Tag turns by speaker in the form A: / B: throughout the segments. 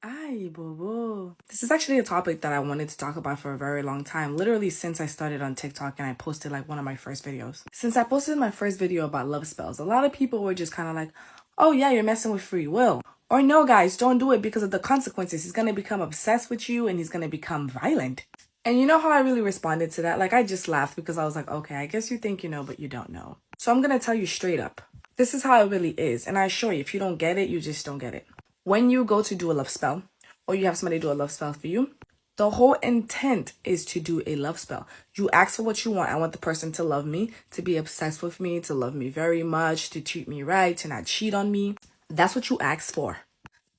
A: Ay, boo. This is actually a topic that I wanted to talk about for a very long time, literally since I started on TikTok and I posted like one of my first videos. Since I posted my first video about love spells, a lot of people were just kind of like, oh yeah, you're messing with free will. Or no, guys, don't do it because of the consequences. He's going to become obsessed with you and he's going to become violent. And you know how I really responded to that? Like, I just laughed because I was like, okay, I guess you think you know, but you don't know. So I'm going to tell you straight up. This is how it really is. And I assure you, if you don't get it, you just don't get it. When you go to do a love spell, or you have somebody do a love spell for you, the whole intent is to do a love spell. You ask for what you want. I want the person to love me, to be obsessed with me, to love me very much, to treat me right, to not cheat on me. That's what you asked for.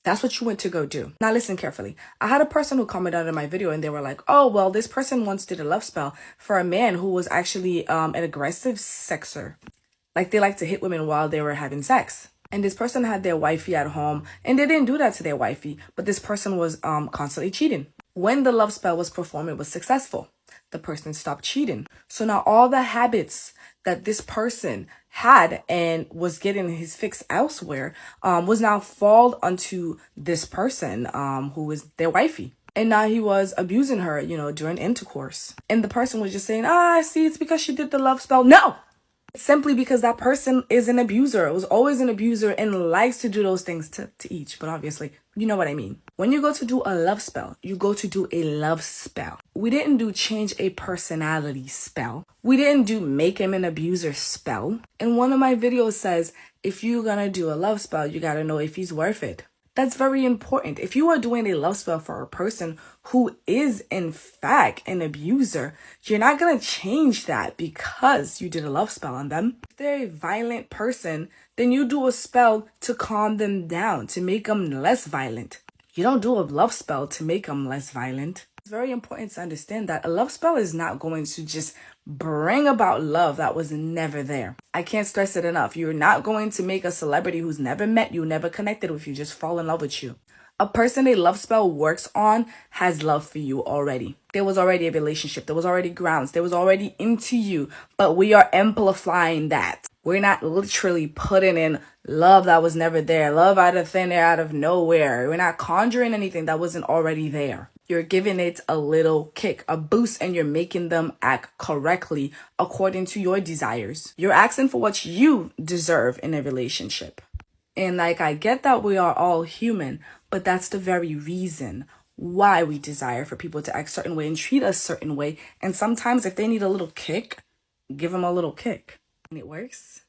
A: That's what you went to go do. Now listen carefully. I had a person who commented under my video and they were like, oh, well, this person once did a love spell for a man who was actually an aggressive sexer. Like they like to hit women while they were having sex. And this person had their wifey at home and they didn't do that to their wifey, but this person was constantly cheating. When the love spell was performed, it was successful. The person stopped cheating. So now all the habits that this person had and was getting his fix elsewhere was now fall onto this person who was their wifey. And now he was abusing her, during intercourse. And the person was just saying, see, it's because she did the love spell. No! Simply because that person is an abuser. It was always an abuser and likes to do those things to each. But obviously, you know what I mean. When you go to do a love spell, you go to do a love spell. We didn't do change a personality spell. We didn't do make him an abuser spell. And one of my videos says, if you're gonna do a love spell, you gotta know if he's worth it. That's very important. If you are doing a love spell for a person who is in fact an abuser, you're not going to change that because you did a love spell on them. If they're a violent person, then you do a spell to calm them down, to make them less violent. You don't do a love spell to make them less violent. It's very important to understand that a love spell is not going to just bring about love that was never there. I can't stress it enough. You're not going to make a celebrity who's never met you, never connected with you, just fall in love with you. A person a love spell works on has love for you already. There was already a relationship. There was already grounds. There was already into you. But we are amplifying that. We're not literally putting in love that was never there. Love out of thin air, out of nowhere. We're not conjuring anything that wasn't already there. You're giving it a little kick, a boost, and you're making them act correctly according to your desires. You're asking for what you deserve in a relationship. And I get that we are all human, but that's the very reason why we desire for people to act a certain way and treat us a certain way. And sometimes if they need a little kick, give them a little kick. And it works.